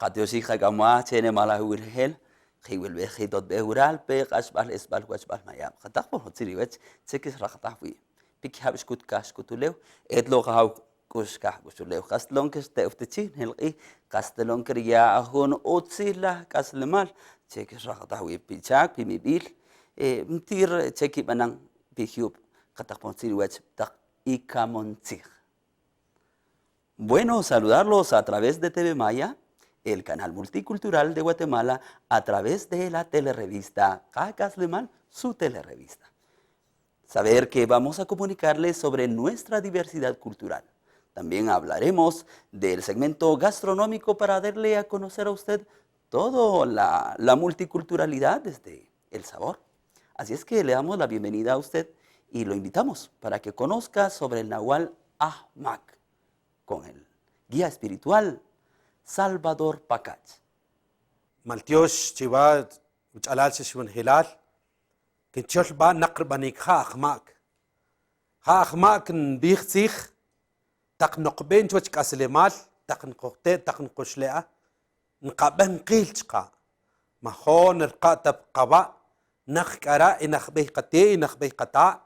Katiosi kagama chene mala huirhel. Hiwil be hidot be hural be qashbal isbal washbal mayab. Qatakbo hotsiri wech tsekis raqtahwi. Piki habish kut kash kutulew. Edlo qahaw kush kah kutulew. Kastlon kes te uftichi nelqi. Kastlon kriya ahun otsila kaslemal. Tsekis raqtahwi pichak pimibil. Mtir tseki banang pihiup. Qatakbo hotsiri wech tak ikamontzig. Bueno, saludarlos a través de TV Maya, el canal multicultural de Guatemala, a través de la telerevista Cacaslemal, su telerevista. Saber que vamos a comunicarles sobre nuestra diversidad cultural. También hablaremos del segmento gastronómico para darle a conocer a usted toda la multiculturalidad desde el sabor. Así es que le damos la bienvenida a usted y lo invitamos para que conozca sobre el Nahual Ajmac con el guía espiritual Salvador Pacach. Maltiosh chiva uchalal shishwan hilal kinchol ba naqrbanik ha akhmak bikhsikh taqnoqben chwach kaslemal taqnqoqte taqnqoshlea nqaban qilchqa mahon alqatab qaba naqara inakhbih qati inakhbih qata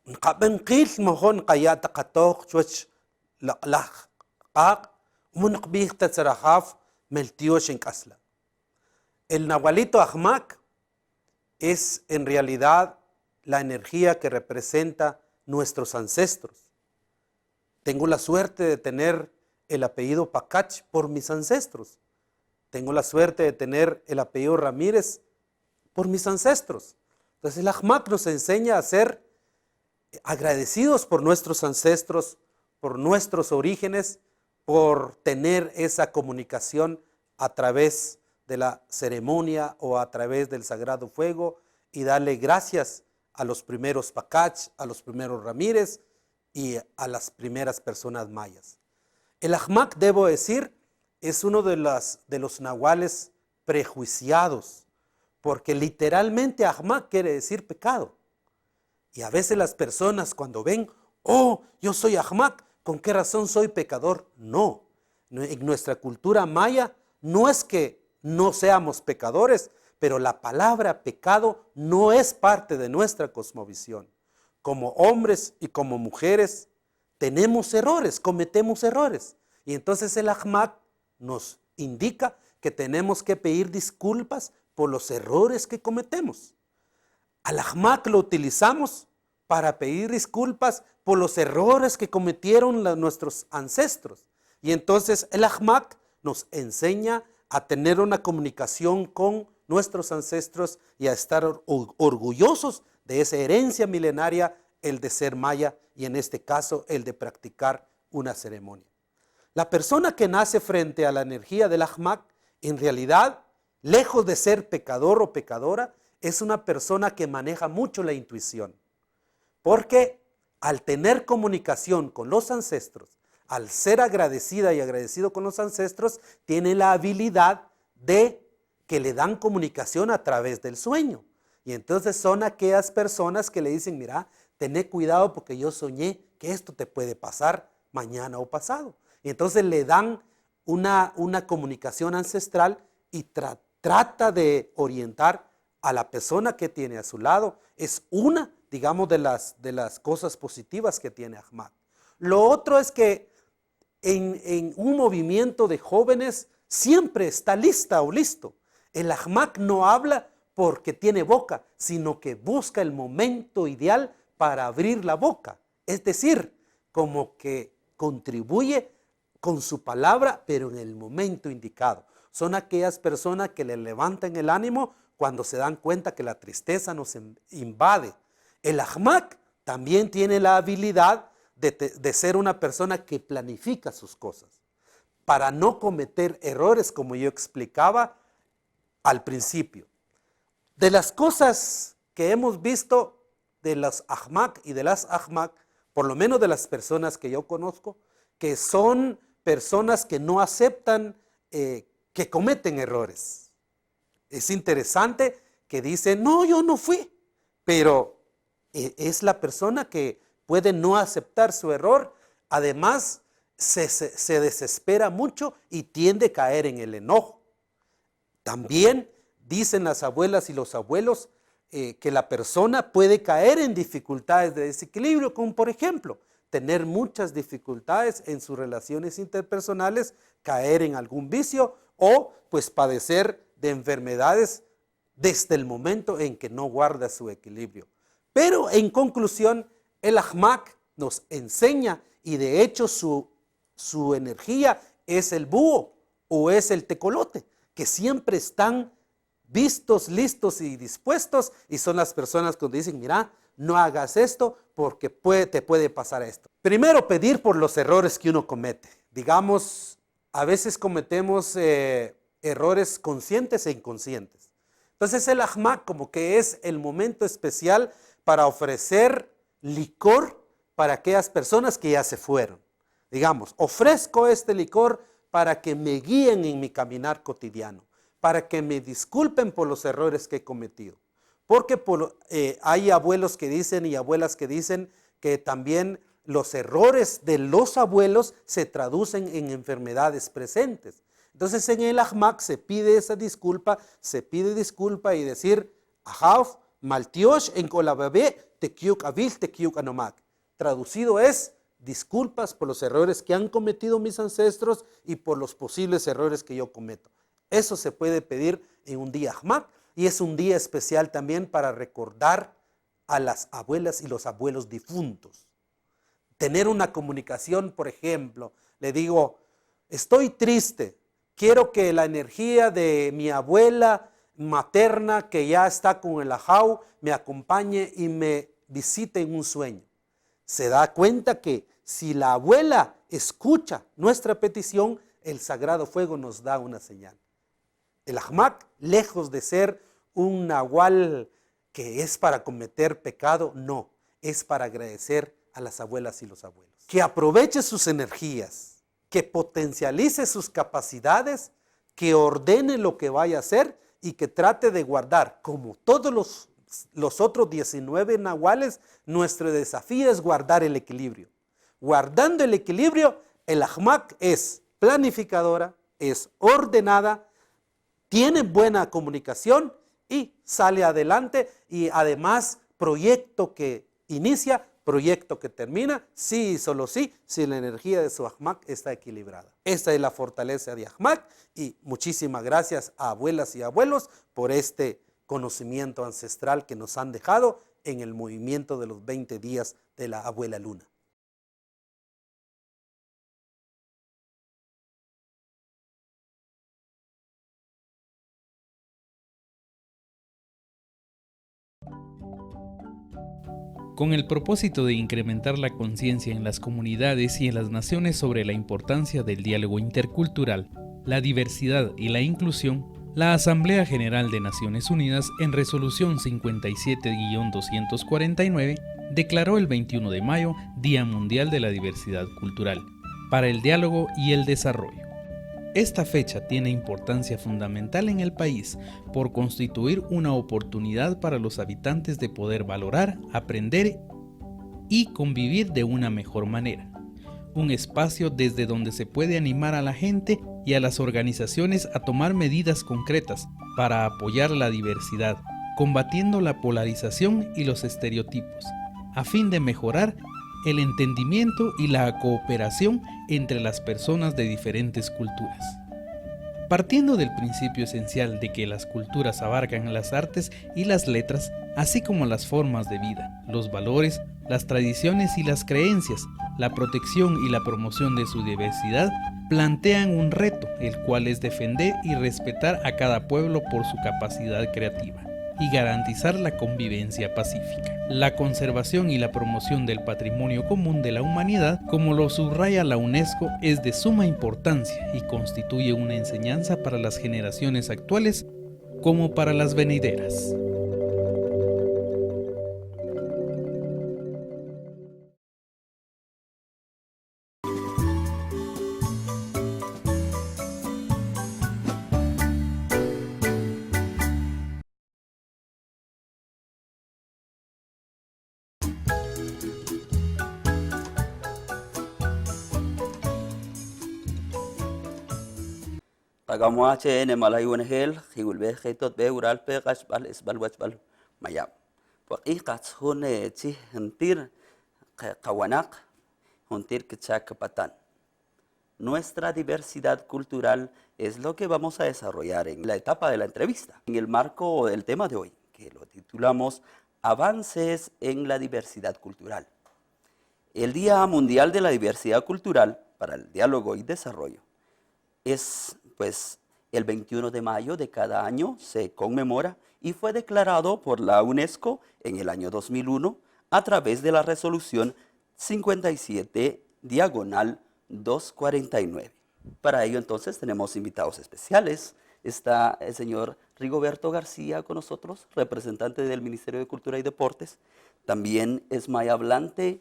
nqaban qil mahon qayat qatoq chwach la qaq munqbih tatsarahaf meltiosh en kasla. El Nahualito Ajmac es en realidad la energía que representa nuestros ancestros. Tengo la suerte de tener el apellido Pacach por mis ancestros. Tengo la suerte de tener el apellido Ramírez por mis ancestros. Entonces el Ajmac nos enseña a ser agradecidos por nuestros ancestros, por nuestros orígenes, por tener esa comunicación a través de la ceremonia o a través del sagrado fuego y darle gracias a los primeros Pacach, a los primeros Ramírez y a las primeras personas mayas. El Ajmac, debo decir, es uno de los nahuales prejuiciados, porque literalmente Ajmac quiere decir pecado. Y a veces las personas cuando ven, oh, yo soy Ajmac, ¿con qué razón soy pecador? No, en nuestra cultura maya no es que no seamos pecadores, pero la palabra pecado no es parte de nuestra cosmovisión. Como hombres y como mujeres tenemos errores, cometemos errores. Y entonces el Ajmac nos indica que tenemos que pedir disculpas por los errores que cometemos. Al Ajmac lo utilizamos para pedir disculpas por los errores que cometieron nuestros ancestros. Y entonces el Ajmac nos enseña a tener una comunicación con nuestros ancestros y a estar orgullosos de esa herencia milenaria, el de ser maya y en este caso el de practicar una ceremonia. La persona que nace frente a la energía del Ajmac, en realidad, lejos de ser pecador o pecadora, es una persona que maneja mucho la intuición. Porque al tener comunicación con los ancestros, al ser agradecida y agradecido con los ancestros, tiene la habilidad de que le dan comunicación a través del sueño. Y entonces son aquellas personas que le dicen, mira, tené cuidado porque yo soñé que esto te puede pasar mañana o pasado. Y entonces le dan una comunicación ancestral y trata de orientar a la persona que tiene a su lado. Es una, digamos, de las cosas positivas que tiene Ajmac. Lo otro es que en un movimiento de jóvenes siempre está lista o listo. El Ajmac no habla porque tiene boca, sino que busca el momento ideal para abrir la boca. Es decir, como que contribuye con su palabra, pero en el momento indicado. Son aquellas personas que le levantan el ánimo cuando se dan cuenta que la tristeza nos invade. El Ajmac también tiene la habilidad de ser una persona que planifica sus cosas para no cometer errores, como yo explicaba al principio. De las cosas que hemos visto de los Ajmac y de las Ajmac, por lo menos de las personas que yo conozco, que son personas que no aceptan que cometen errores. Es interesante que dicen, no, yo no fui, pero es la persona que puede no aceptar su error. Además, se desespera mucho y tiende a caer en el enojo. También dicen las abuelas y los abuelos que la persona puede caer en dificultades de desequilibrio, como por ejemplo, tener muchas dificultades en sus relaciones interpersonales, caer en algún vicio o pues padecer de enfermedades desde el momento en que no guarda su equilibrio. Pero en conclusión, el Ahmak nos enseña, y de hecho su energía es el búho o es el tecolote, que siempre están vistos, listos y dispuestos, y son las personas que dicen, mira, no hagas esto porque te puede pasar esto. Primero, pedir por los errores que uno comete. Digamos, a veces cometemos errores conscientes e inconscientes. Entonces el Ahmak como que es el momento especial para ofrecer licor para aquellas personas que ya se fueron. Digamos, ofrezco este licor para que me guíen en mi caminar cotidiano, para que me disculpen por los errores que he cometido. Porque hay abuelos que dicen y abuelas que dicen que también los errores de los abuelos se traducen en enfermedades presentes. Entonces en el Ahmak se pide esa disculpa, se pide disculpa y decir, Ahav, Maltiosh en Kolababé, Tekiuk Avil, Tekiuk Anomak. Traducido es, disculpas por los errores que han cometido mis ancestros y por los posibles errores que yo cometo. Eso se puede pedir en un día Ahmak, y es un día especial también para recordar a las abuelas y los abuelos difuntos. Tener una comunicación, por ejemplo, le digo, estoy triste, quiero que la energía de mi abuela materna que ya está con el Ajau me acompañe y me visite en un sueño. Se da cuenta que si la abuela escucha nuestra petición, el Sagrado Fuego nos da una señal. El Ahmak, lejos de ser un nahual que es para cometer pecado, no, es para agradecer a las abuelas y los abuelos. Que aproveche sus energías, que potencialice sus capacidades, que ordene lo que vaya a hacer y que trate de guardar, como todos los otros 19 nahuales, nuestro desafío es guardar el equilibrio. Guardando el equilibrio, el Ahmak es planificadora, es ordenada, tiene buena comunicación y sale adelante, y además proyecto que inicia, proyecto que termina, sí y solo sí, si la energía de su Ahmak está equilibrada. Esta es la fortaleza de Ahmak, y muchísimas gracias a abuelas y abuelos por este conocimiento ancestral que nos han dejado en el movimiento de los 20 días de la abuela luna. Con el propósito de incrementar la conciencia en las comunidades y en las naciones sobre la importancia del diálogo intercultural, la diversidad y la inclusión, la Asamblea General de Naciones Unidas, en Resolución 57-249, declaró el 21 de mayo Día Mundial de la Diversidad Cultural, para el diálogo y el desarrollo. Esta fecha tiene importancia fundamental en el país por constituir una oportunidad para los habitantes de poder valorar, aprender y convivir de una mejor manera. Un espacio desde donde se puede animar a la gente y a las organizaciones a tomar medidas concretas para apoyar la diversidad, combatiendo la polarización y los estereotipos, a fin de mejorar el entendimiento y la cooperación entre las personas de diferentes culturas. Partiendo del principio esencial de que las culturas abarcan las artes y las letras, así como las formas de vida, los valores, las tradiciones y las creencias, la protección y la promoción de su diversidad, plantean un reto, el cual es defender y respetar a cada pueblo por su capacidad creativa y garantizar la convivencia pacífica. La conservación y la promoción del patrimonio común de la humanidad, como lo subraya la UNESCO, es de suma importancia y constituye una enseñanza para las generaciones actuales como para las venideras. Tagamuache en Malayuanegel, Higulbe, Hetot, Beural, Pegas, Bal, Esbal, Wachbal, Mayab. Por Ikats, Hune, Chi, Huntir, Kawanak, Huntir, Kichak, Patan. Nuestra diversidad cultural es lo que vamos a desarrollar en la etapa de la entrevista, en el marco del tema de hoy, que lo titulamos Avances en la diversidad cultural. El Día Mundial de la Diversidad Cultural para el Diálogo y Desarrollo es, pues, el 21 de mayo de cada año se conmemora y fue declarado por la UNESCO en el año 2001 a través de la resolución 57/249. Para ello entonces tenemos invitados especiales. Está el señor Rigoberto García con nosotros, representante del Ministerio de Cultura y Deportes. También es Maya Hablante,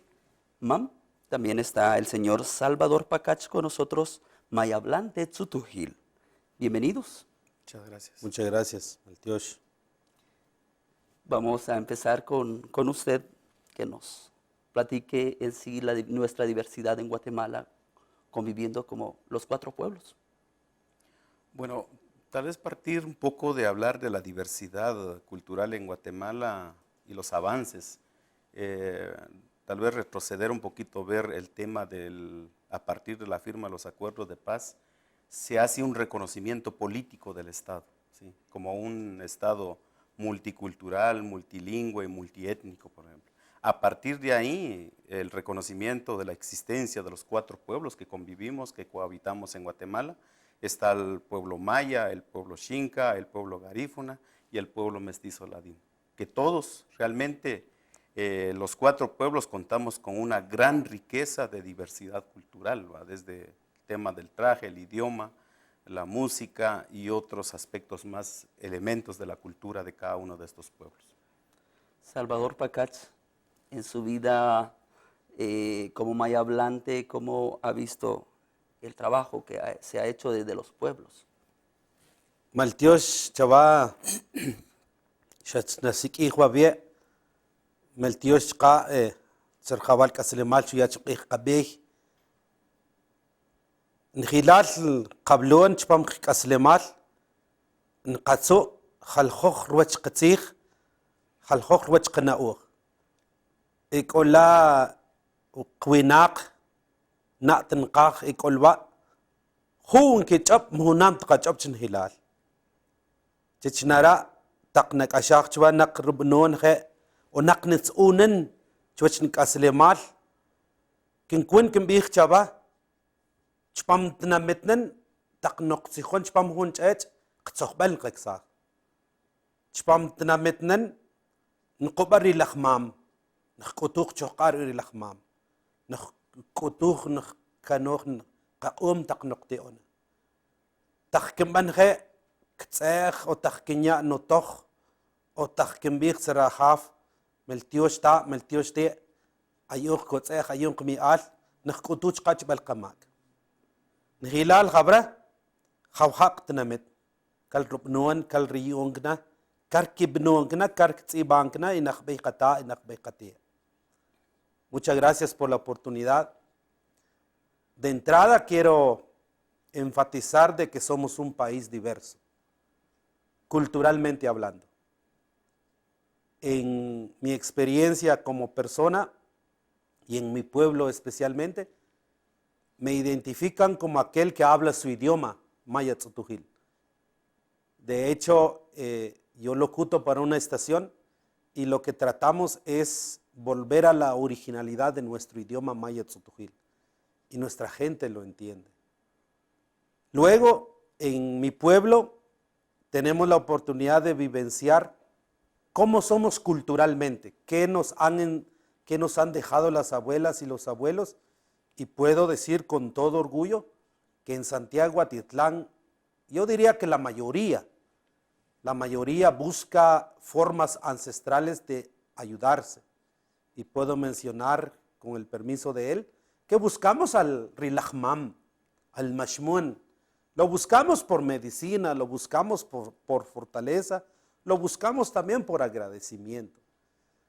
Mam. También está el señor Salvador Pacach con nosotros, Maya Hablante Tzutujil. Bienvenidos. Muchas gracias. Muchas gracias, Maltiosh. Vamos a empezar con usted, que nos platique en sí nuestra diversidad en Guatemala, conviviendo como los 4 pueblos. Bueno, tal vez partir un poco de hablar de la diversidad cultural en Guatemala y los avances. Tal vez retroceder un poquito, ver el tema a partir de la firma de los acuerdos de paz, se hace un reconocimiento político del Estado, ¿sí? Como un Estado multicultural, multilingüe, multiétnico, por ejemplo. A partir de ahí, el reconocimiento de la existencia de los 4 pueblos que convivimos, que cohabitamos en Guatemala, está el pueblo maya, el pueblo xinca, el pueblo garífuna y el pueblo mestizo ladino. Que todos realmente, los 4 pueblos contamos con una gran riqueza de diversidad cultural, ¿va? Desde el tema del traje, el idioma, la música y otros aspectos más, elementos de la cultura de cada uno de estos pueblos. Salvador Pacach, en su vida como maya hablante, ¿cómo ha visto el trabajo que se ha hecho desde los pueblos? Maltiosh, Chava, Shatsnasik, Ihwabie, Maltiosh, Ka, Serjabal, Kaslemal, Chuyach, Ihkabeh, Nhilal, Kablon, Chpam, Kaslemal, Nkatso, Halhoch, Ruach, Katzich, Halhoch, Ruach, Kanaur. Ikola Kwinak, Natanqaq, Ikolba, Hun Kitchup, Munam Tkachop Chin Hilal. Chichnara, Taknak Ashak Chwanak Rubnon He, Onaknits Unen, Chwachnik Aslemal, Kinquin Kimbich Chaba, Chpam Tnamitnen, Taknok Sichon Chpam Hun Chet, Ktsohbel Keksa. Chpam Tnamitnen, Nkobari Lachmam. نخكوتوخ شقار إلى الأخمام نخكوتوخ نخكنوخ قوم تقنقتيون تخكم بنخي كتسيخ أو تخكنيا نطخ أو تخكم بيخ سراحاف ملتيوش تي أيوخ كتسيخ أيوخ كميال نخكوتوش قاتش بالقماك نخلال خبرة خوحاق تنمت كال ربنون كال ريونغنا كاركبنونغنا كاركتسيبانغنا إنخ بيقتا إنخ بيقتي. Muchas gracias por la oportunidad. De entrada quiero enfatizar de que somos un país diverso, culturalmente hablando. En mi experiencia como persona y en mi pueblo especialmente, me identifican como aquel que habla su idioma, maya tzutujil. De hecho, yo locuto para una estación y lo que tratamos es volver a la originalidad de nuestro idioma maya tzutujil, y nuestra gente lo entiende. Luego, en mi pueblo, tenemos la oportunidad de vivenciar cómo somos culturalmente, qué nos han dejado las abuelas y los abuelos, y puedo decir con todo orgullo que en Santiago Atitlán, yo diría que la mayoría busca formas ancestrales de ayudarse. Y puedo mencionar, con el permiso de él, que buscamos al rilahmam, al mashmun. Lo buscamos por medicina, lo buscamos por fortaleza, lo buscamos también por agradecimiento.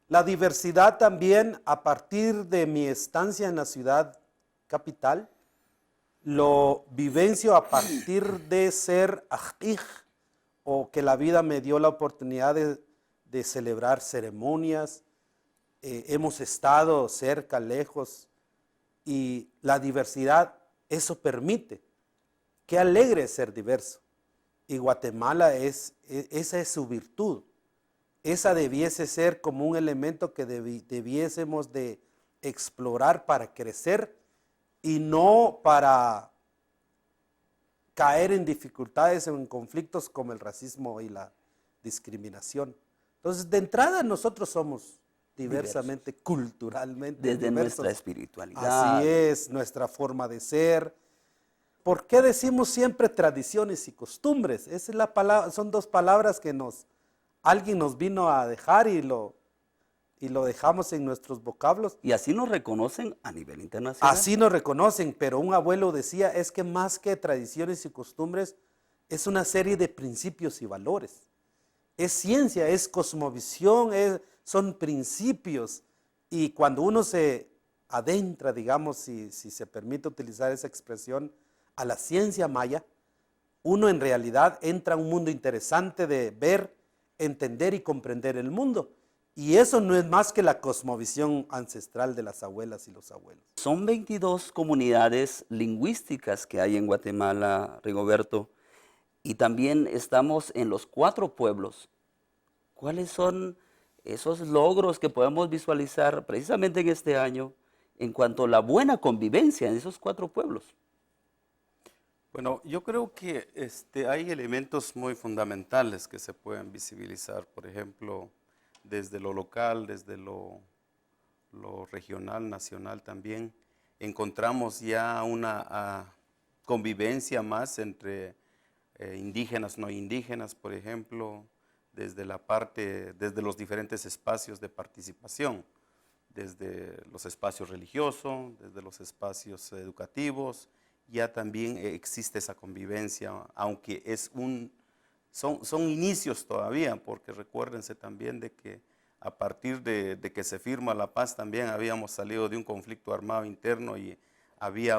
La diversidad también, a partir de mi estancia en la ciudad capital, lo vivencio a partir de ser ajij, o que la vida me dio la oportunidad de celebrar ceremonias. Hemos estado cerca, lejos, y la diversidad, eso permite. Qué alegre es ser diverso. Y Guatemala esa es su virtud. Esa debiese ser como un elemento que debiésemos de explorar para crecer y no para caer en dificultades o en conflictos como el racismo y la discriminación. Entonces, de entrada, nosotros somos diversamente, culturalmente Desde diversos. nuestra espiritualidad. Así es, nuestra forma de ser. ¿Por qué decimos siempre tradiciones y costumbres? Esa es la palabra, son dos palabras que alguien nos vino a dejar y lo dejamos en nuestros vocablos. Y así nos reconocen a nivel internacional. Así nos reconocen, pero un abuelo decía, es que más que tradiciones y costumbres, es una serie de principios y valores. Es ciencia, es cosmovisión, son principios. Y cuando uno se adentra, digamos, si se permite utilizar esa expresión, a la ciencia maya, uno en realidad entra a un mundo interesante de ver, entender y comprender el mundo. Y eso no es más que la cosmovisión ancestral de las abuelas y los abuelos. Son 22 comunidades lingüísticas que hay en Guatemala, Rigoberto, y también estamos en los 4 pueblos. ¿Cuáles son esos logros que podemos visualizar precisamente en este año en cuanto a la buena convivencia en esos 4 pueblos? Bueno, yo creo que hay elementos muy fundamentales que se pueden visibilizar, por ejemplo, desde lo local, desde lo regional, nacional también. Encontramos ya una convivencia más entre indígenas, no indígenas, por ejemplo, desde los diferentes espacios de participación, desde los espacios religiosos, desde los espacios educativos. Ya también existe esa convivencia, aunque son inicios todavía, porque recuérdense también de que a partir de que se firma la paz también habíamos salido de un conflicto armado interno y había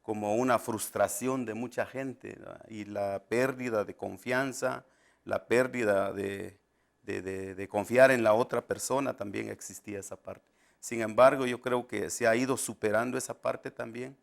como una frustración de mucha gente, ¿verdad? Y la pérdida de confianza, la pérdida de confiar en la otra persona, también existía esa parte. Sin embargo, yo creo que se ha ido superando esa parte también.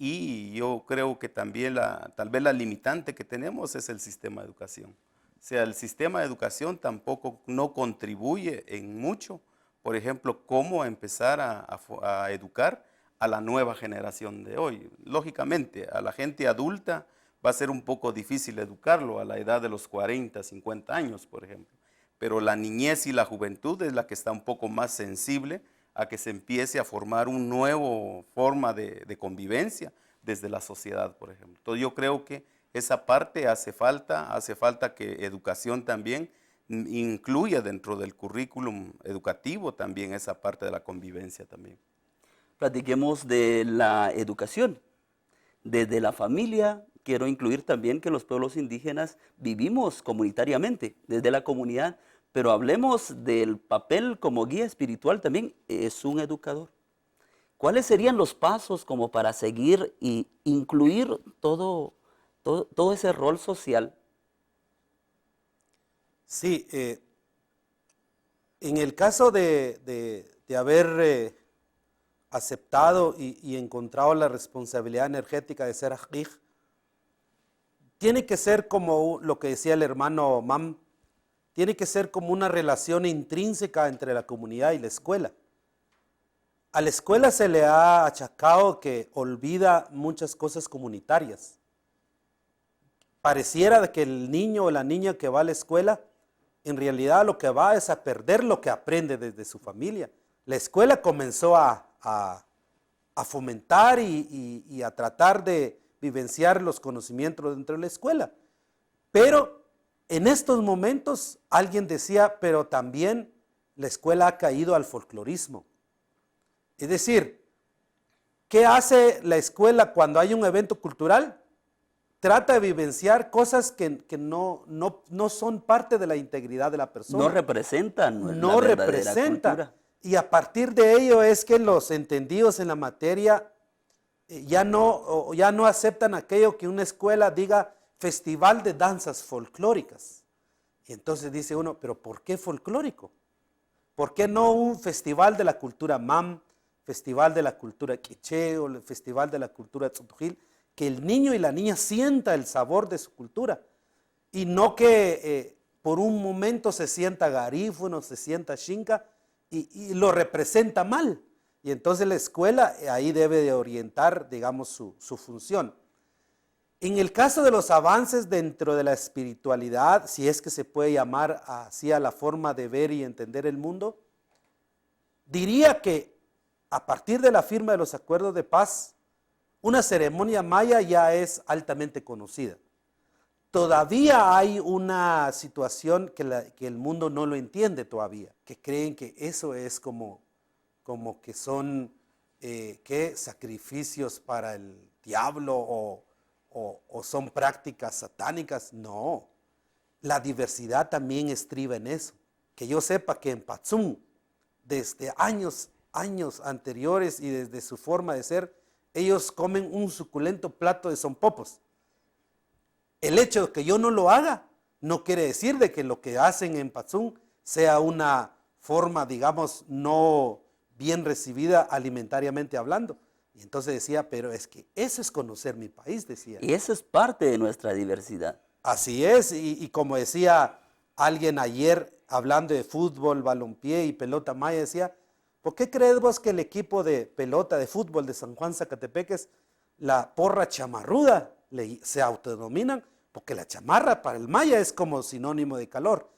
Y yo creo que también tal vez la limitante que tenemos es el sistema de educación. O sea, el sistema de educación tampoco no contribuye en mucho, por ejemplo, cómo empezar a educar a la nueva generación de hoy. Lógicamente, a la gente adulta va a ser un poco difícil educarlo a la edad de los 40, 50 años, por ejemplo. Pero la niñez y la juventud es la que está un poco más sensible a que se empiece a formar una nueva forma de convivencia desde la sociedad, por ejemplo. Entonces yo creo que esa parte hace falta que educación también incluya dentro del currículum educativo también esa parte de la convivencia también. Platiquemos de la educación. Desde la familia, quiero incluir también que los pueblos indígenas vivimos comunitariamente, desde la comunidad. Pero hablemos del papel como guía espiritual también, es un educador. ¿Cuáles serían los pasos como para seguir e incluir todo ese rol social? Sí, en el caso de haber aceptado y encontrado la responsabilidad energética de ser ajij, tiene que ser como lo que decía el hermano Mam, tiene que ser como una relación intrínseca entre la comunidad y la escuela. A la escuela se le ha achacado que olvida muchas cosas comunitarias. Pareciera que el niño o la niña que va a la escuela, en realidad lo que va es a perder lo que aprende desde su familia. La escuela comenzó a fomentar y a tratar de vivenciar los conocimientos dentro de la escuela. Pero en estos momentos alguien decía, pero también la escuela ha caído al folclorismo. Es decir, ¿qué hace la escuela cuando hay un evento cultural? Trata de vivenciar cosas que no son parte de la integridad de la persona. No representan No la verdadera representan. cultura. Y a partir de ello es que los entendidos en la materia ya no aceptan aquello que una escuela diga festival de danzas folclóricas. Y entonces dice uno, pero ¿por qué folclórico? ¿Por qué no un festival de la cultura mam, festival de la cultura quiché o el festival de la cultura tzutujil? Que el niño y la niña sienta el sabor de su cultura y no que por un momento se sienta garífuno, se sienta xinca y lo representa mal. Y entonces la escuela ahí debe de orientar, digamos, su función. En el caso de los avances dentro de la espiritualidad, si es que se puede llamar así a la forma de ver y entender el mundo, diría que a partir de la firma de los acuerdos de paz, una ceremonia maya ya es altamente conocida. Todavía hay una situación que el mundo no lo entiende todavía, que creen que eso es como que son sacrificios para el diablo o son prácticas satánicas. No, la diversidad también estriba en eso. Que yo sepa que en Patzum, desde años anteriores y desde su forma de ser, ellos comen un suculento plato de sonpopos. El hecho de que yo no lo haga no quiere decir de que lo que hacen en Patzum sea una forma, digamos, no bien recibida alimentariamente hablando. Y entonces decía, pero es que eso es conocer mi país, decía. Y eso es parte de nuestra diversidad. Así es, y como decía alguien ayer, hablando de fútbol, balompié y pelota maya, decía, ¿por qué crees vos que el equipo de pelota, de fútbol de San Juan Zacatepeques, la porra chamarruda, se autodenominan? Porque la chamarra para el maya es como sinónimo de calor.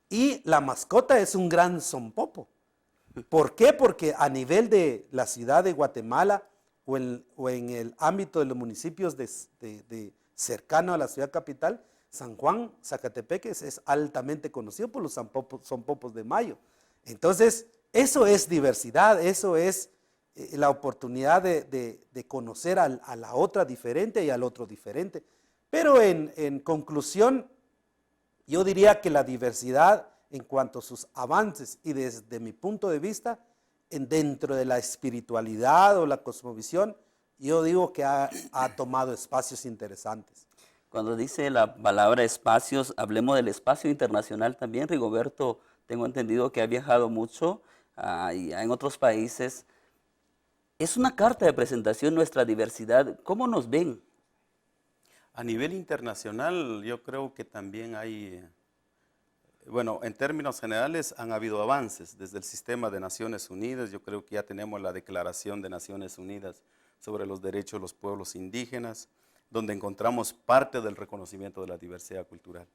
Y la mascota es un gran sonpopo. ¿Por qué? Porque a nivel de la ciudad de Guatemala o en el ámbito de los municipios cercano a la ciudad capital, San Juan Zacatepeques es altamente conocido por los sonpopos de mayo. Entonces, eso es diversidad, eso es la oportunidad de conocer a la otra diferente y al otro diferente. Pero en conclusión, yo diría que la diversidad en cuanto a sus avances y desde mi punto de vista, dentro de la espiritualidad o la cosmovisión, yo digo que ha tomado espacios interesantes. Cuando dice la palabra espacios, hablemos del espacio internacional también. Rigoberto, tengo entendido que ha viajado mucho y en otros países. Es una carta de presentación nuestra diversidad. ¿Cómo nos ven? A nivel internacional, yo creo que también hay, bueno, en términos generales han habido avances desde el sistema de Naciones Unidas. Yo creo que ya tenemos la Declaración de Naciones Unidas sobre los derechos de los pueblos indígenas, donde encontramos parte del reconocimiento de la diversidad cultural.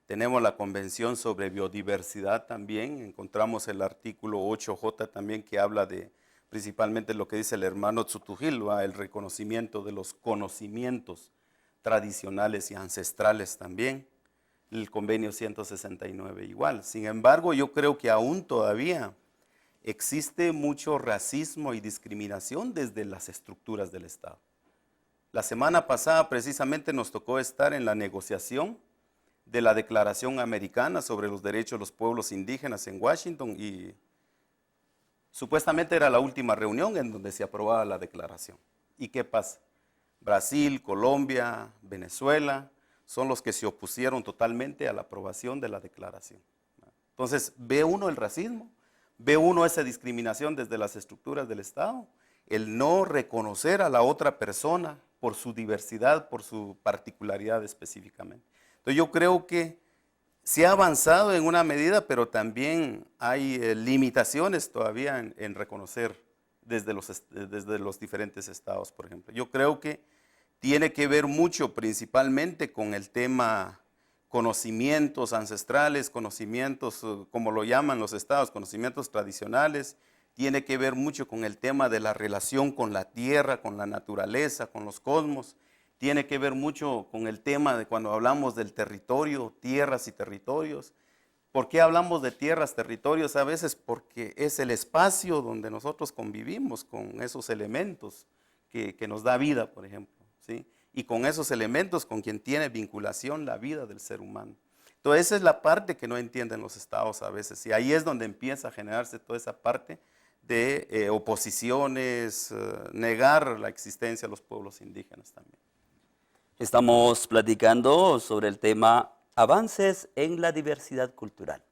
Tenemos la Convención sobre Biodiversidad también, encontramos el artículo 8J también que habla de principalmente lo que dice el hermano Tzutujil, el reconocimiento de los conocimientos tradicionales y ancestrales también, el convenio 169 igual. Sin embargo, yo creo que aún todavía existe mucho racismo y discriminación desde las estructuras del Estado. La semana pasada precisamente nos tocó estar en la negociación de la Declaración Americana sobre los Derechos de los Pueblos Indígenas en Washington y supuestamente era la última reunión en donde se aprobaba la declaración. ¿Y qué pasa? Brasil, Colombia, Venezuela son los que se opusieron totalmente a la aprobación de la declaración. Entonces, ve uno el racismo, ve uno esa discriminación desde las estructuras del Estado, el no reconocer a la otra persona por su diversidad, por su particularidad específicamente. Entonces, yo creo que se ha avanzado en una medida, pero también hay limitaciones todavía en reconocer desde los diferentes estados, por ejemplo. Yo creo que tiene que ver mucho principalmente con el tema conocimientos ancestrales, conocimientos, como lo llaman los estados, conocimientos tradicionales, tiene que ver mucho con el tema de la relación con la tierra, con la naturaleza, con los cosmos, tiene que ver mucho con el tema de cuando hablamos del territorio, tierras y territorios. ¿Por qué hablamos de tierras, territorios? A veces porque es el espacio donde nosotros convivimos con esos elementos que nos da vida, por ejemplo, ¿sí? Y con esos elementos con quien tiene vinculación la vida del ser humano. Entonces esa es la parte que no entienden los estados a veces y ahí es donde empieza a generarse toda esa parte de oposiciones, negar la existencia de los pueblos indígenas también. Estamos platicando sobre el tema avances en la diversidad cultural.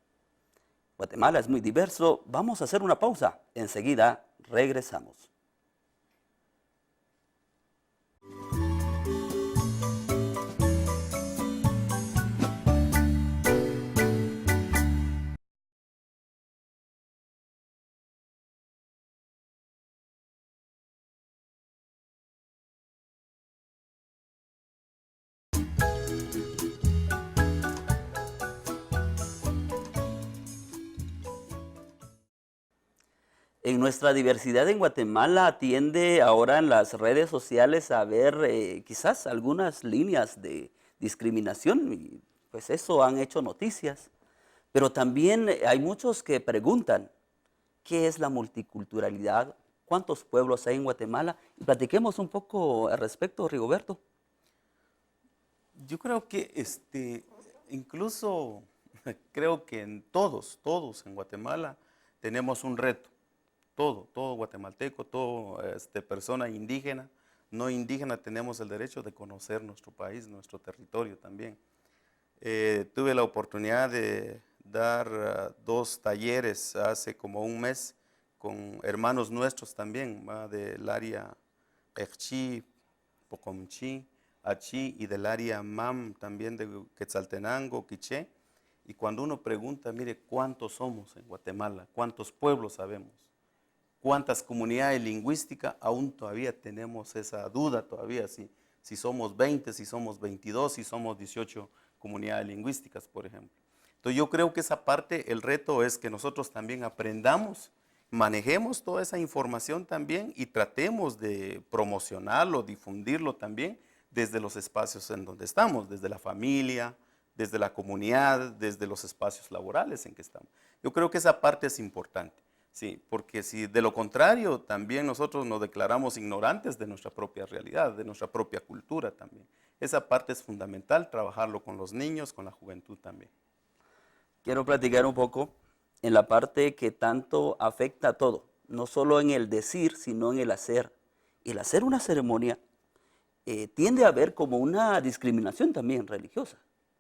Guatemala es muy diverso. Vamos a hacer una pausa. Enseguida regresamos. En nuestra diversidad en Guatemala tiende ahora en las redes sociales a haber quizás algunas líneas de discriminación y pues eso han hecho noticias. Pero también hay muchos que preguntan, ¿qué es la multiculturalidad? ¿Cuántos pueblos hay en Guatemala? Y platiquemos un poco al respecto, Rigoberto. Yo creo que incluso creo que en todos en Guatemala tenemos un reto. Todo guatemalteco, todo persona indígena, no indígena, tenemos el derecho de conocer nuestro país, nuestro territorio también. Tuve la oportunidad de dar 2 talleres hace como un mes con hermanos nuestros también, del área Ejchi, Pocomchi, Achi y del área Mam también de Quetzaltenango, Quiché. Y cuando uno pregunta, mire, ¿cuántos somos en Guatemala? ¿Cuántos pueblos sabemos? ¿Cuántas comunidades lingüísticas? Aún todavía tenemos esa duda todavía, si somos 20, si somos 22, si somos 18 comunidades lingüísticas, por ejemplo. Entonces yo creo que esa parte, el reto es que nosotros también aprendamos, manejemos toda esa información también y tratemos de promocionarlo, difundirlo también desde los espacios en donde estamos, desde la familia, desde la comunidad, desde los espacios laborales en que estamos. Yo creo que esa parte es importante. Sí, porque si de lo contrario también nosotros nos declaramos ignorantes de nuestra propia realidad, de nuestra propia cultura también. Esa parte es fundamental, trabajarlo con los niños, con la juventud también. Quiero platicar un poco en la parte que tanto afecta a todo, no solo en el decir, sino en el hacer. El hacer una ceremonia tiende a haber como una discriminación también religiosa,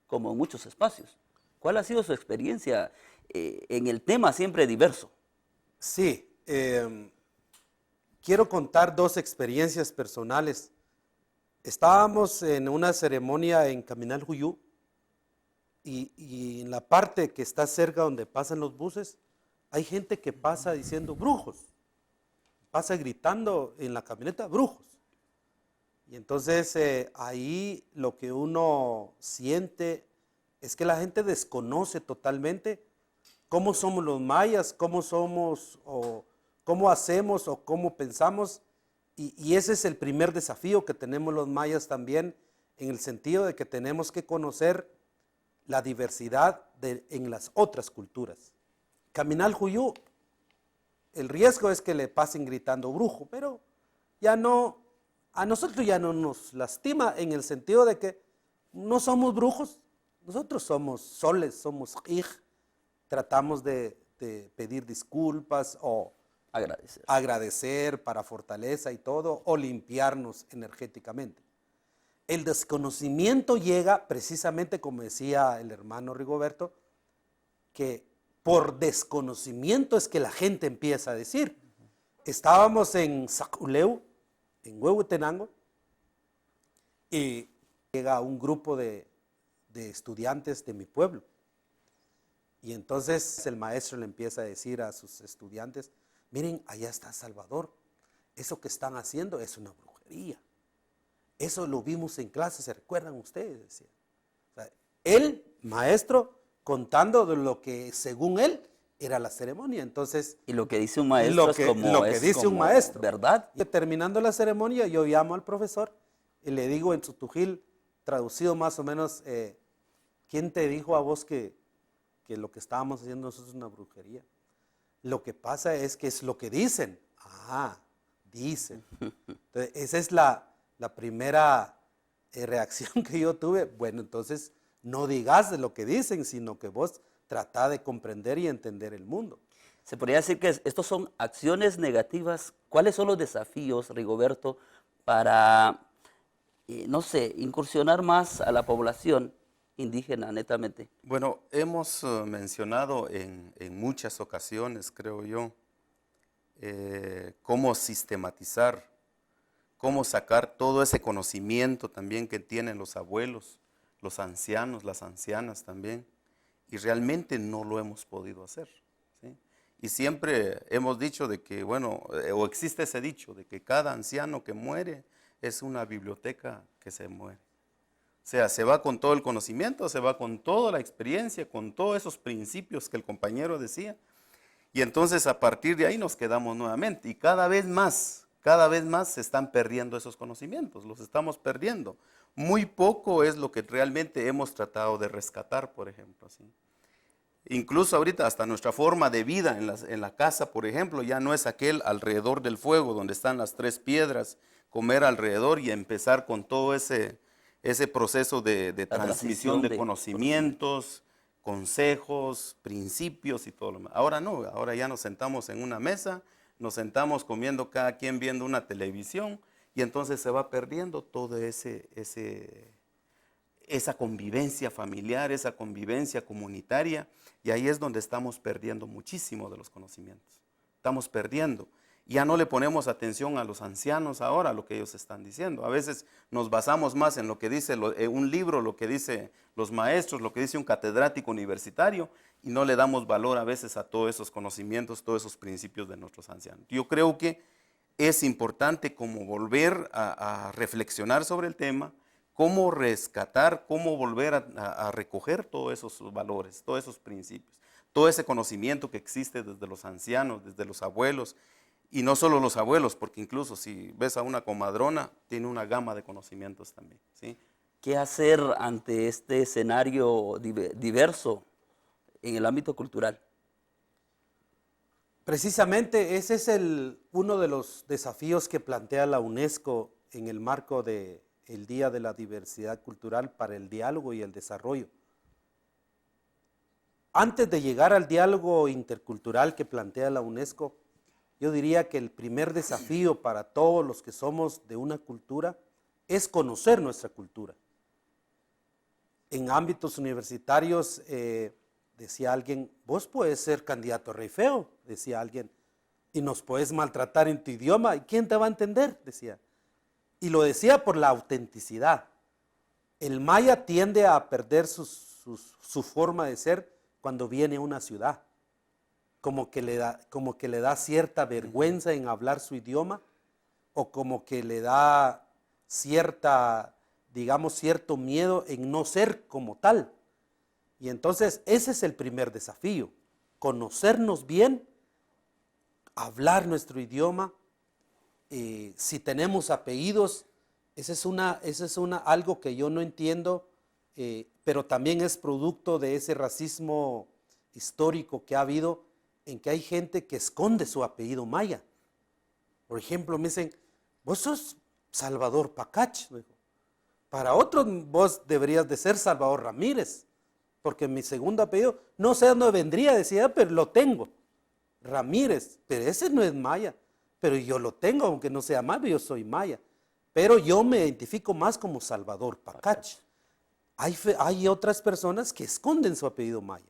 como en muchos espacios. ¿Cuál ha sido su experiencia en el tema siempre diverso? Sí, quiero contar 2 experiencias personales. Estábamos en una ceremonia en Caminal Juyú y en la parte que está cerca donde pasan los buses, hay gente que pasa diciendo brujos, pasa gritando en la camioneta brujos. Y entonces ahí lo que uno siente es que la gente desconoce totalmente cómo somos los mayas, cómo somos o cómo hacemos o cómo pensamos. Y ese es el primer desafío que tenemos los mayas también, en el sentido de que tenemos que conocer la diversidad en las otras culturas. Caminal Juyú, el riesgo es que le pasen gritando brujo, pero ya no, a nosotros ya no nos lastima en el sentido de que no somos brujos, nosotros somos soles, somos hij. Tratamos de pedir disculpas o agradecer para fortaleza y todo, o limpiarnos energéticamente. El desconocimiento llega precisamente, como decía el hermano Rigoberto, que por desconocimiento es que la gente empieza a decir. Estábamos en Zaculeu, en Huehuetenango, y llega un grupo de estudiantes de mi pueblo. Y entonces el maestro le empieza a decir a sus estudiantes, miren, allá está Salvador, eso que están haciendo es una brujería. Eso lo vimos en clase, ¿se recuerdan ustedes? Decía. O sea, el maestro contando de lo que según él era la ceremonia. Entonces, y lo que dice un maestro lo que dice un maestro, ¿verdad? Y terminando la ceremonia, yo llamo al profesor y le digo en Tzutujil, traducido más o menos, ¿quién te dijo a vos que lo que estábamos haciendo nosotros es una brujería? Lo que pasa es que es lo que dicen. Dicen. Entonces, esa es la primera reacción que yo tuve. Bueno, entonces no digas de lo que dicen, sino que vos tratá de comprender y entender el mundo. Se podría decir que estos son acciones negativas. ¿Cuáles son los desafíos, Rigoberto, para, no sé, incursionar más a la población indígena, netamente? Bueno, hemos mencionado en muchas ocasiones, creo yo, cómo sistematizar, cómo sacar todo ese conocimiento también que tienen los abuelos, los ancianos, las ancianas también, y realmente no lo hemos podido hacer. ¿Sí? Y siempre hemos dicho de que, bueno, o existe ese dicho de que cada anciano que muere es una biblioteca que se muere. O sea, se va con todo el conocimiento, se va con toda la experiencia, con todos esos principios que el compañero decía. Y entonces a partir de ahí nos quedamos nuevamente. Y cada vez más se están perdiendo esos conocimientos, los estamos perdiendo. Muy poco es lo que realmente hemos tratado de rescatar, por ejemplo. ¿Sí? Incluso ahorita hasta nuestra forma de vida en la casa, por ejemplo, ya no es aquel alrededor del fuego donde están las 3 piedras, comer alrededor y empezar con todo ese proceso de transmisión de conocimientos, consejos, principios y todo lo demás. Ahora no, ahora ya nos sentamos en una mesa, nos sentamos comiendo cada quien viendo una televisión y entonces se va perdiendo todo esa convivencia familiar, esa convivencia comunitaria, y ahí es donde estamos perdiendo muchísimo de los conocimientos. Estamos perdiendo. Ya no le ponemos atención a los ancianos ahora, a lo que ellos están diciendo. A veces nos basamos más en lo que dice un libro, lo que dice los maestros, lo que dice un catedrático universitario, y no le damos valor a veces a todos esos conocimientos, todos esos principios de nuestros ancianos. Yo creo que es importante como volver a reflexionar sobre el tema, cómo rescatar, cómo volver a recoger todos esos valores, todos esos principios, todo ese conocimiento que existe desde los ancianos, desde los abuelos, y no solo los abuelos, porque incluso si ves a una comadrona, tiene una gama de conocimientos también. ¿Sí? ¿Qué hacer ante este escenario diverso en el ámbito cultural? Precisamente ese es uno de los desafíos que plantea la UNESCO en el marco del Día de la Diversidad Cultural para el Diálogo y el Desarrollo. Antes de llegar al diálogo intercultural que plantea la UNESCO, yo diría que el primer desafío para todos los que somos de una cultura es conocer nuestra cultura. En ámbitos universitarios, decía alguien, vos puedes ser candidato a rey feo, decía alguien, y nos puedes maltratar en tu idioma, ¿y quién te va a entender? Decía. Y lo decía por la autenticidad. El maya tiende a perder su forma de ser cuando viene a una ciudad. Como que le da cierta vergüenza en hablar su idioma, o como que le da cierto miedo en no ser como tal. Y entonces ese es el primer desafío, conocernos bien, hablar nuestro idioma. Si tenemos apellidos, esa es algo que yo no entiendo, pero también es producto de ese racismo histórico que ha habido, en que hay gente que esconde su apellido maya. Por ejemplo, me dicen, vos sos Salvador Pacach. Para otros vos deberías de ser Salvador Ramírez, porque mi segundo apellido, no sé dónde vendría, decía, pero lo tengo. Ramírez, pero ese no es maya, pero yo lo tengo, aunque no sea maya, yo soy maya. Pero yo me identifico más como Salvador Pacach. Hay otras personas que esconden su apellido maya.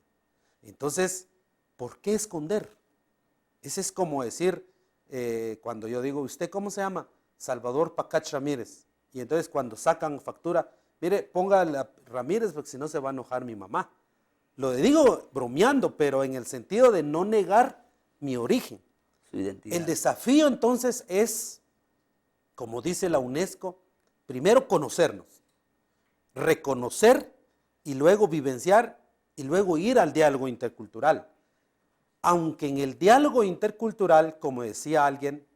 Entonces, ¿por qué esconder? Ese es como decir, cuando yo digo, ¿usted cómo se llama? Salvador Pacach Ramírez. Y entonces cuando sacan factura, mire, ponga Ramírez porque si no se va a enojar mi mamá. Lo digo bromeando, pero en el sentido de no negar mi origen. Su identidad. El desafío entonces es, como dice la UNESCO, primero conocernos, reconocer y luego vivenciar y luego ir al diálogo intercultural. Aunque en el diálogo intercultural, como decía alguien,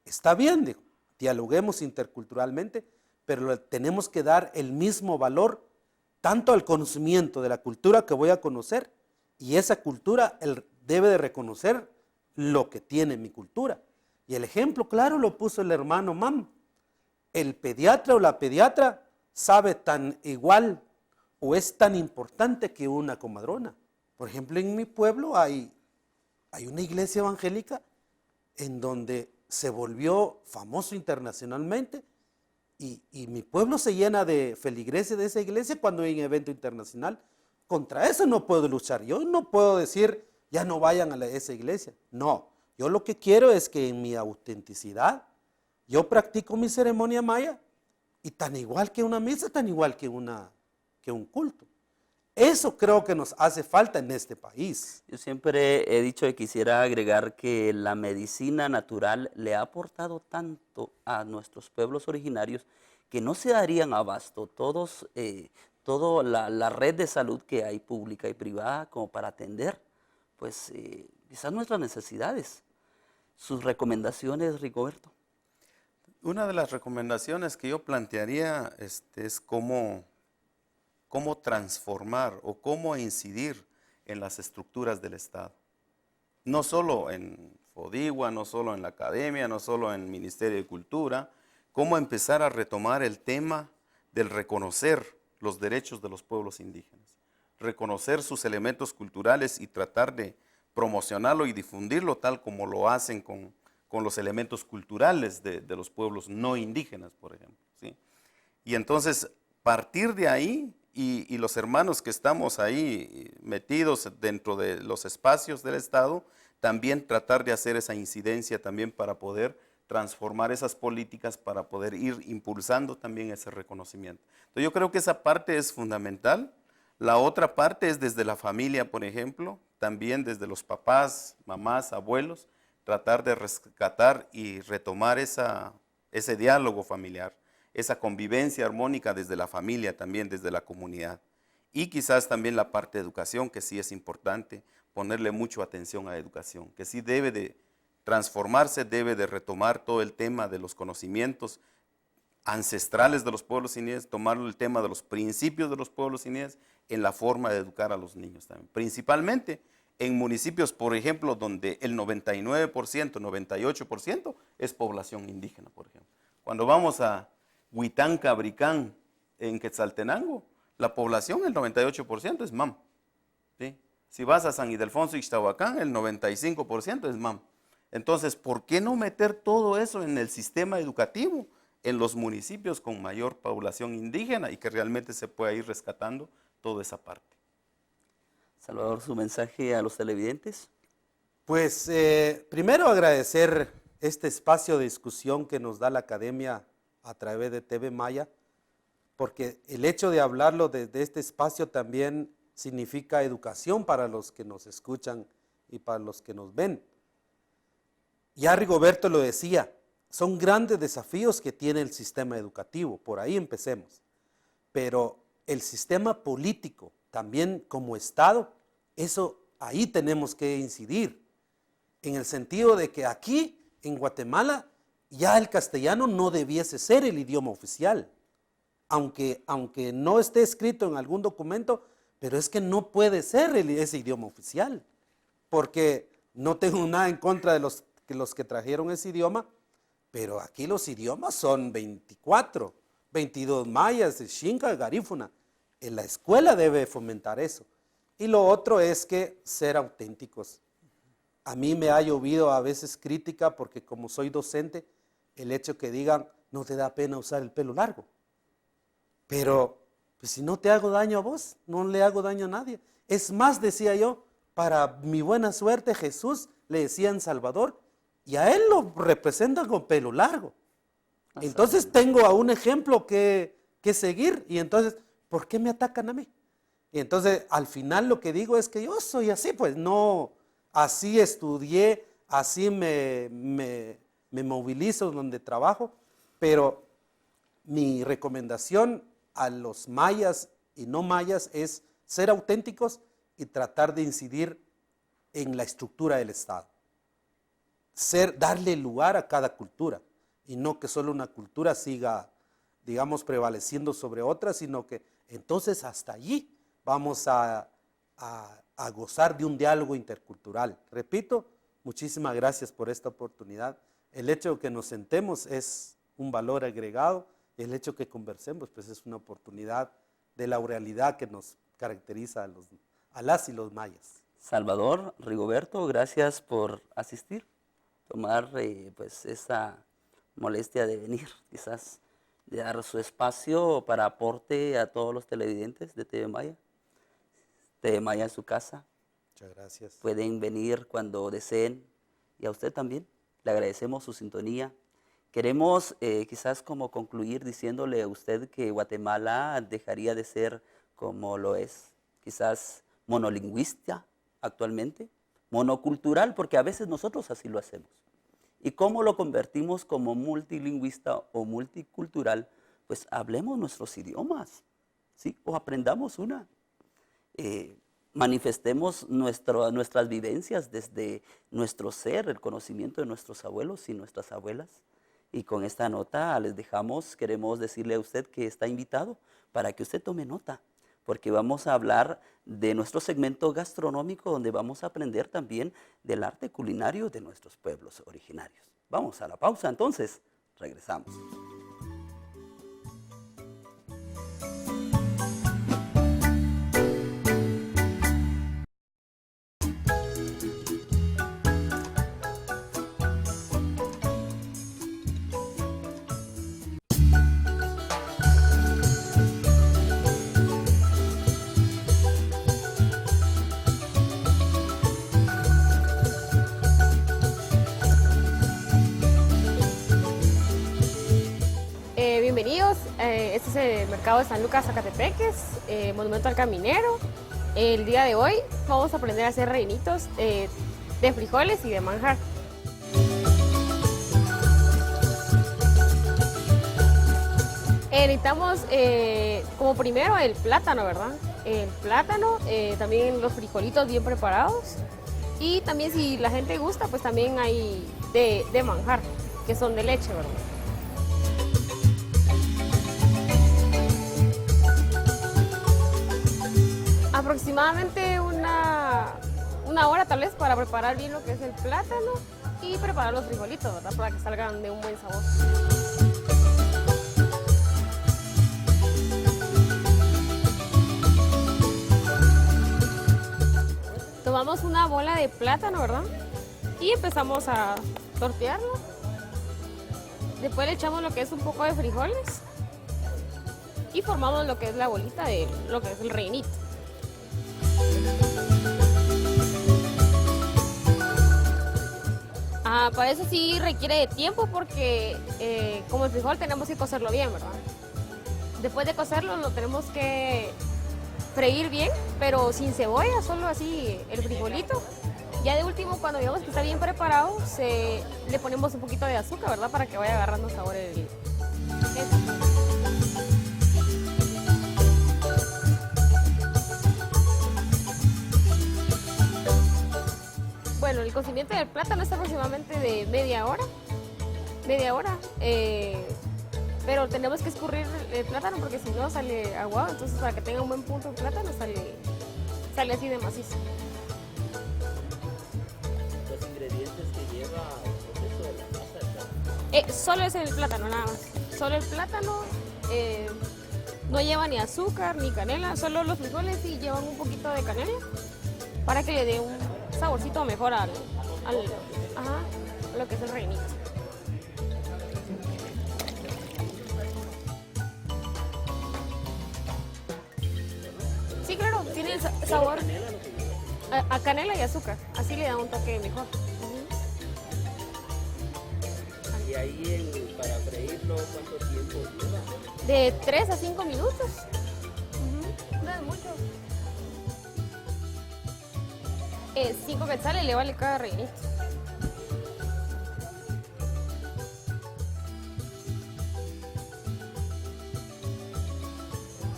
está bien, dijo, dialoguemos interculturalmente, pero tenemos que dar el mismo valor tanto al conocimiento de la cultura que voy a conocer, y esa cultura debe de reconocer lo que tiene mi cultura. Y el ejemplo claro lo puso el hermano Mam. El pediatra o la pediatra sabe tan igual o es tan importante que una comadrona. Por ejemplo, en mi pueblo hay hay una iglesia evangélica en donde se volvió famoso internacionalmente y mi pueblo se llena de feligreses de esa iglesia cuando hay un evento internacional. Contra eso no puedo luchar. Yo no puedo decir, ya no vayan a esa iglesia. No, yo lo que quiero es que en mi autenticidad yo practico mi ceremonia maya y tan igual que una misa, tan igual que un culto. Eso creo que nos hace falta en este país. Yo siempre he dicho que quisiera agregar que la medicina natural le ha aportado tanto a nuestros pueblos originarios que no se darían abasto toda la red de salud que hay pública y privada como para atender pues quizás nuestras necesidades. Sus recomendaciones, Rigoberto. Una de las recomendaciones que yo plantearía es cómo transformar o cómo incidir en las estructuras del Estado. No solo en FODIGUA, no solo en la academia, no solo en el Ministerio de Cultura, cómo empezar a retomar el tema del reconocer los derechos de los pueblos indígenas, reconocer sus elementos culturales y tratar de promocionarlo y difundirlo tal como lo hacen con los elementos culturales de los pueblos no indígenas, por ejemplo, ¿sí? Y entonces, partir de ahí, y los hermanos que estamos ahí metidos dentro de los espacios del Estado, también tratar de hacer esa incidencia también para poder transformar esas políticas, para poder ir impulsando también ese reconocimiento. Entonces yo creo que esa parte es fundamental. La otra parte es desde la familia, por ejemplo, también desde los papás, mamás, abuelos, tratar de rescatar y retomar ese diálogo familiar, esa convivencia armónica desde la familia también, desde la comunidad. Y quizás también la parte de educación, que sí es importante, ponerle mucha atención a la educación, que sí debe de transformarse, debe de retomar todo el tema de los conocimientos ancestrales de los pueblos indígenas, tomar el tema de los principios de los pueblos indígenas en la forma de educar a los niños también. Principalmente en municipios, por ejemplo, donde el 99%, 98% es población indígena, por ejemplo. Cuando vamos a Huitán, Cabricán, en Quetzaltenango, la población, el 98% es MAM. ¿Sí? Si vas a San Ildefonso y Ixtahuacán, el 95% es MAM. Entonces, ¿por qué no meter todo eso en el sistema educativo, en los municipios con mayor población indígena y que realmente se pueda ir rescatando toda esa parte? Salvador, su mensaje a los televidentes. Pues primero agradecer este espacio de discusión que nos da la academia a través de TV Maya, porque el hecho de hablarlo desde este espacio también significa educación para los que nos escuchan y para los que nos ven. Ya Rigoberto lo decía, son grandes desafíos que tiene el sistema educativo, por ahí empecemos, pero el sistema político, también como Estado, eso ahí tenemos que incidir, en el sentido de que aquí en Guatemala ya el castellano no debiese ser el idioma oficial, aunque no esté escrito en algún documento, pero es que no puede ser ese idioma oficial, porque no tengo nada en contra de los que trajeron ese idioma, pero aquí los idiomas son 24, 22 mayas, el Xinca, el Garífuna. En la escuela debe fomentar eso. Y lo otro es que ser auténticos. A mí me ha llovido a veces crítica porque como soy docente, el hecho que digan, no te da pena usar el pelo largo. Pero pues, si no te hago daño a vos, no le hago daño a nadie. Es más, decía yo, para mi buena suerte Jesús le decía en Salvador, y a él lo representan con pelo largo. Entonces tengo a un ejemplo que seguir, y entonces, ¿por qué me atacan a mí? Y entonces al final lo que digo es que yo soy así, pues no, así estudié, así me movilizo donde trabajo, pero mi recomendación a los mayas y no mayas es ser auténticos y tratar de incidir en la estructura del Estado. Darle lugar a cada cultura y no que solo una cultura siga, digamos, prevaleciendo sobre otra, sino que entonces hasta allí vamos a gozar de un diálogo intercultural. Repito, muchísimas gracias por esta oportunidad. El hecho de que nos sentemos es un valor agregado, el hecho de que conversemos pues es una oportunidad de la oralidad que nos caracteriza a las y los mayas. Salvador, Rigoberto, gracias por asistir, tomar pues esa molestia de venir, quizás de dar su espacio para aporte a todos los televidentes de TV Maya. TV Maya es su casa, Muchas gracias. pueden venir cuando deseen y a usted también. Le agradecemos su sintonía. Queremos quizás como concluir diciéndole a usted que Guatemala dejaría de ser como lo es, quizás monolingüista actualmente, monocultural, porque a veces nosotros así lo hacemos. ¿Y cómo lo convertimos como multilingüista o multicultural? Pues hablemos nuestros idiomas, ¿sí? O aprendamos una. Manifestemos nuestras vivencias desde nuestro ser, el conocimiento de nuestros abuelos y nuestras abuelas. Y con esta nota les dejamos, queremos decirle a usted que está invitado para que usted tome nota, porque vamos a hablar de nuestro segmento gastronómico, donde vamos a aprender también del arte culinario de nuestros pueblos originarios. Vamos a la pausa, entonces, regresamos. Bienvenidos, este es el mercado de San Lucas, Zacatepeques, Monumento al Caminero. El día de hoy vamos a aprender a hacer rellenitos de frijoles y de manjar. Necesitamos como primero el plátano, ¿verdad? El plátano, también los frijolitos bien preparados y también si la gente gusta, pues también hay de manjar, que son de leche, ¿verdad? Aproximadamente una hora tal vez para preparar bien lo que es el plátano y preparar los frijolitos, ¿verdad? Para que salgan de un buen sabor. Tomamos una bola de plátano, ¿verdad? Y empezamos a tortearlo. Después le echamos lo que es un poco de frijoles y formamos lo que es la bolita de lo que es el rellenito. Para eso sí requiere de tiempo porque como el frijol tenemos que cocerlo bien, ¿verdad? Después de cocerlo lo tenemos que freír bien, pero sin cebolla, solo así el frijolito. Ya de último, cuando veamos que está bien preparado, le ponemos un poquito de azúcar, ¿verdad? Para que vaya agarrando sabor el Bueno, el cocimiento del plátano es aproximadamente de media hora, pero tenemos que escurrir el plátano porque si no sale aguado, entonces para que tenga un buen punto el plátano sale así de macizo. Los ingredientes que lleva el proceso de la masa de plátano. Solo es el plátano, nada más. Solo el plátano, no lleva ni azúcar ni canela, solo los frijoles sí llevan un poquito de canela para que le dé un saborcito mejor a lo que es el rellenito. Sí, claro, tiene el sabor a canela y azúcar, así le da un toque mejor. Y ahí para freírlo, ¿cuánto tiempo lleva? De 3 a 5 minutos. No es mucho. 5 quetzales le vale cada rellenito.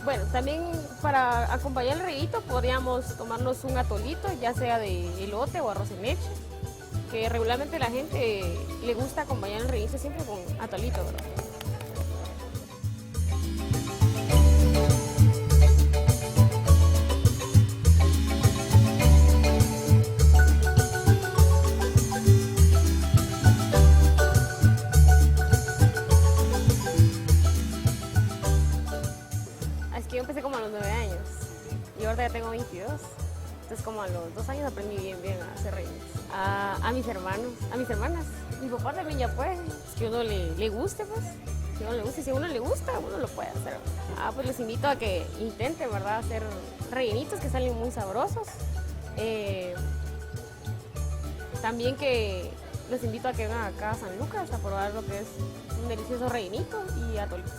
Bueno, también para acompañar el rellenito podríamos tomarnos un atolito, ya sea de elote o arroz en leche, que regularmente la gente le gusta acompañar el rellenito siempre con atolito, ¿verdad? Yo empecé como a los 9 años y ahora ya tengo 22. Entonces como a los 2 años aprendí bien a hacer remix. A mis hermanos, a mis hermanas. Mi papá también ya puede, es que uno le guste, pues. Si a uno le gusta, y si a uno le gusta, uno lo puede hacer. Pues les invito a que intenten, ¿verdad? Hacer rellenitos que salen muy sabrosos. También que les invito a que vengan acá a San Lucas a probar lo que es un delicioso rellenito y atolitos.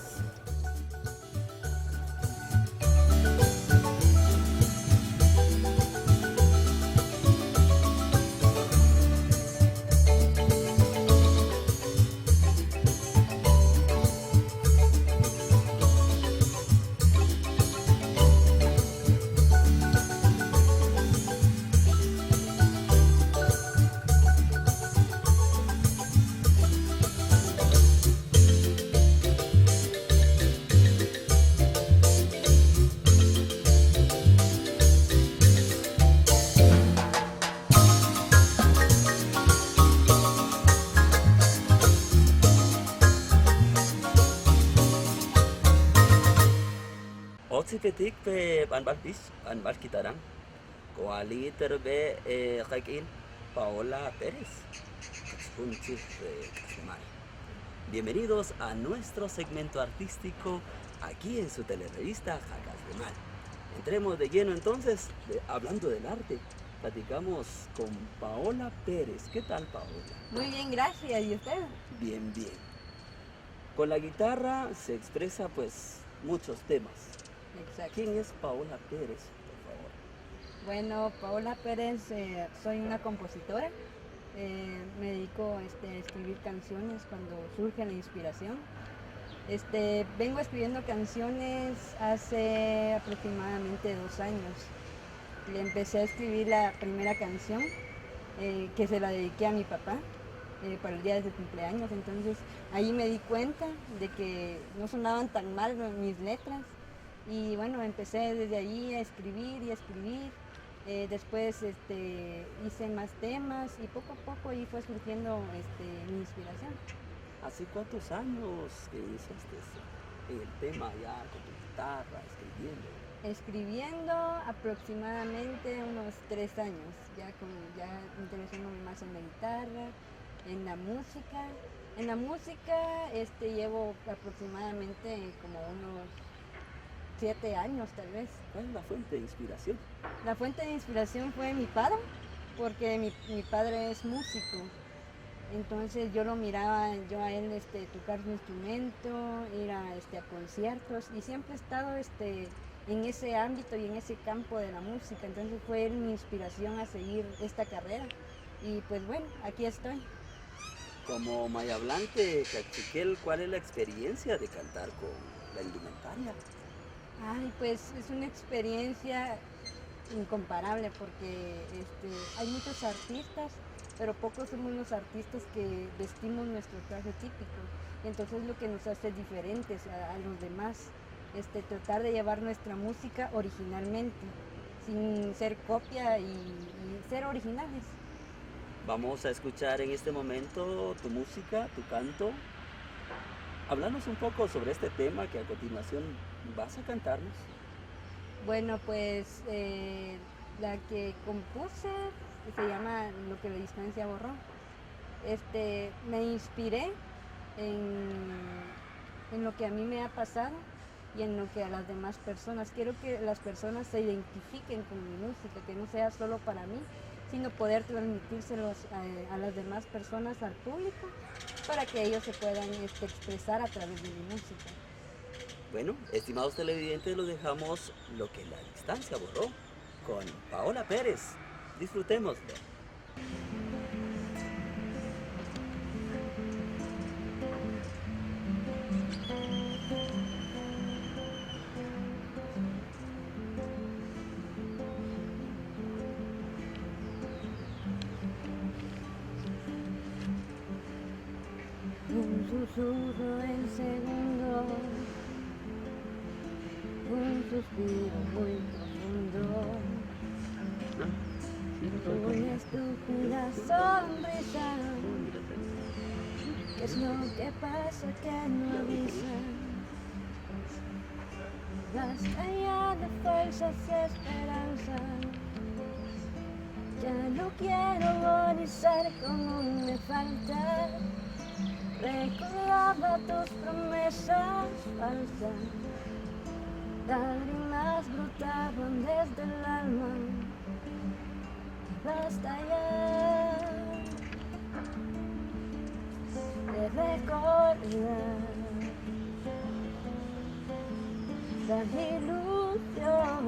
Otsipetik pe anbalpis, anbalkitaran. Koali terbe Jaquín Paola Pérez. Bienvenidos a nuestro segmento artístico aquí en su telerevista Jacas de Mal. Entremos de lleno entonces, hablando del arte. Platicamos con Paola Pérez. ¿Qué tal, Paola? Muy bien, gracias. ¿Y usted? Bien, bien. Con la guitarra se expresa pues muchos temas. Exacto. ¿Quién es Paola Pérez, por favor? Bueno, Paola Pérez, soy una compositora. Me dedico a escribir canciones cuando surge la inspiración. Vengo escribiendo canciones hace aproximadamente 2 años. Le empecé a escribir la primera canción que se la dediqué a mi papá para el día de su cumpleaños. Entonces ahí me di cuenta de que no sonaban tan mal mis letras. Y bueno, empecé desde ahí a escribir y a escribir. Después hice más temas y poco a poco ahí fue surgiendo mi inspiración. ¿Hace cuántos años que iniciaste el tema ya con tu guitarra, escribiendo? Escribiendo aproximadamente unos 3 años, ya interesándome más en la guitarra, en la música. En la música llevo aproximadamente como unos 7 años tal vez. ¿Cuál es la fuente de inspiración? La fuente de inspiración fue mi padre, porque mi padre es músico. Entonces yo lo miraba, yo a él tocar su instrumento, ir a conciertos, y siempre he estado en ese ámbito y en ese campo de la música. Entonces fue él mi inspiración a seguir esta carrera. Y pues bueno, aquí estoy. Como mayablante, Cachiquel, ¿cuál es la experiencia de cantar con la indumentaria? Ay, pues es una experiencia incomparable porque hay muchos artistas, pero pocos somos los artistas que vestimos nuestro traje típico. Y entonces lo que nos hace diferentes a los demás, tratar de llevar nuestra música originalmente, sin ser copia y ser originales. Vamos a escuchar en este momento tu música, tu canto. Háblanos un poco sobre este tema que a continuación vas a cantarnos. Bueno, pues la que compuse se llama Lo que la distancia borró. Me inspiré en lo que a mí me ha pasado y en lo que a las demás personas. Quiero que las personas se identifiquen con mi música, que no sea solo para mí, sino poder transmitírselos a las demás personas, al público, para que ellos se puedan expresar a través de mi música. Bueno, estimados televidentes, los dejamos Lo que la distancia borró con Paola Pérez. Disfrutémoslo. Un susurro en segundos, un suspiro muy profundo, una estúpida sonrisa. ¿Qué es lo que pasa que no avisan? Basta ya de falsas esperanzas, Ya no quiero ser como me falta. Recordaba tus promesas falsas. Lágrimas brotaban desde el alma. Basta ya de recordar la ilusión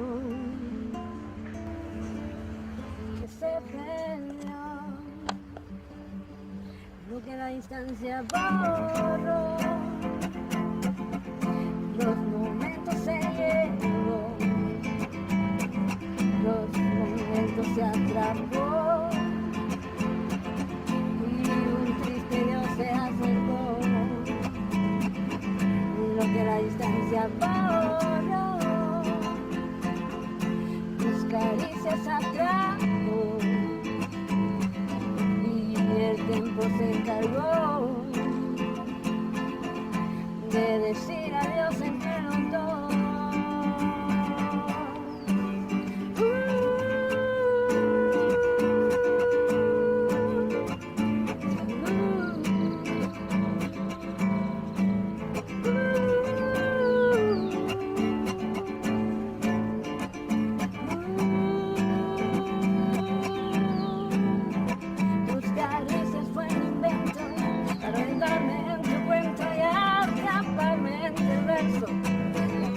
que se perdió, lo que la distancia borró, los momentos se llevó, los momentos se atrapó y un triste Dios se acercó, lo que la distancia borró, tus caricias atrapó y el tiempo se encargó de decir adiós entre los dos. Tus caricias fue un invento para entrarme en tu cuento y atraparme en el verso.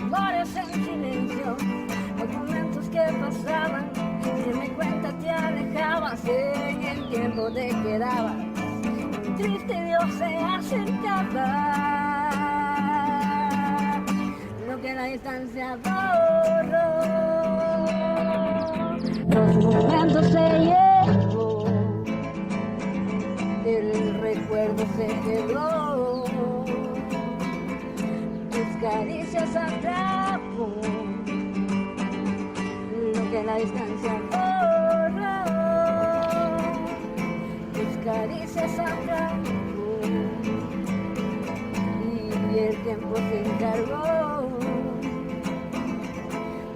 Amores en silencio, los momentos que pasaban, sin mi cuenta te alejabas y en el tiempo te quedabas. Un triste Dios se acercaba, lo que la distancia borró, los momentos se llevó, el recuerdo se quedó, tus caricias atrapó, lo que la distancia borró, tus caricias atrapó y el tiempo se encargó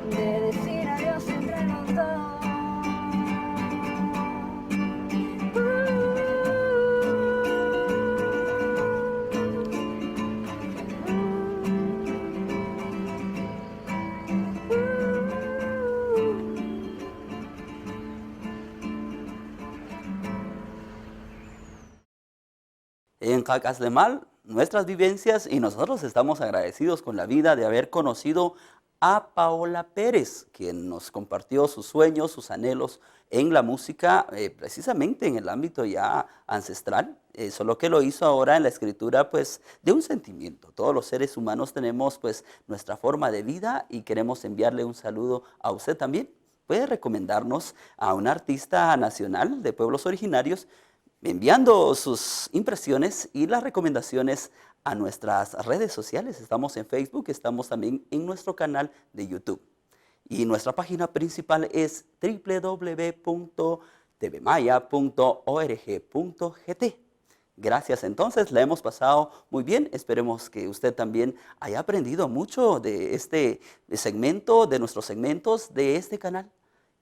de decir adiós entre los dos. En Cacaslemal, nuestras vivencias, y nosotros estamos agradecidos con la vida de haber conocido a Paola Pérez, quien nos compartió sus sueños, sus anhelos en la música, precisamente en el ámbito ya ancestral, solo que lo hizo ahora en la escritura pues de un sentimiento. Todos los seres humanos tenemos pues nuestra forma de vida y queremos enviarle un saludo a usted también. Puede recomendarnos a un artista nacional de pueblos originarios enviando sus impresiones y las recomendaciones a nuestras redes sociales. Estamos en Facebook, estamos también en nuestro canal de YouTube. Y nuestra página principal es www.tvmaya.org.gt. Gracias, entonces, la hemos pasado muy bien. Esperemos que usted también haya aprendido mucho de este segmento, de nuestros segmentos de este canal,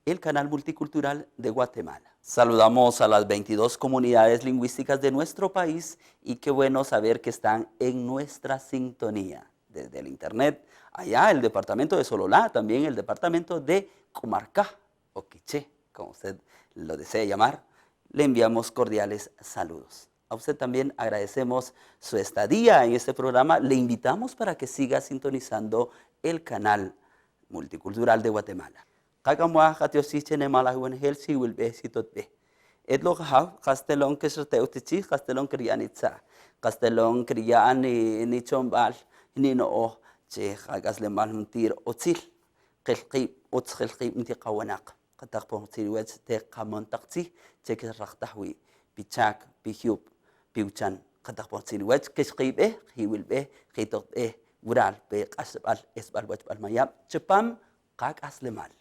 el canal multicultural de Guatemala. Saludamos a las 22 comunidades lingüísticas de nuestro país y qué bueno saber que están en nuestra sintonía. Desde el internet, allá el departamento de Sololá, también el departamento de Comarcá o Quiché, como usted lo desee llamar, le enviamos cordiales saludos. A usted también agradecemos su estadía en este programa. Le invitamos para que siga sintonizando el canal multicultural de Guatemala. Kagamwa katiosichene malahuan helsi wilbe sitotbe. Edlo kahaw kastelon kesrteutichi kastelon kriyanitsa. Kastelon kriyan ni chombal ni no che kagaslemal muntir otzil. Qilqib otz qilqib nti qawanak. Qataqpo tirwet te qamontaqti che kesrahtahwi pichak pihyub piuchan qataqpo tirwet keshqib hiwilbe qitot wural be qasbal esbal watbal mayab chepam qak aslemal.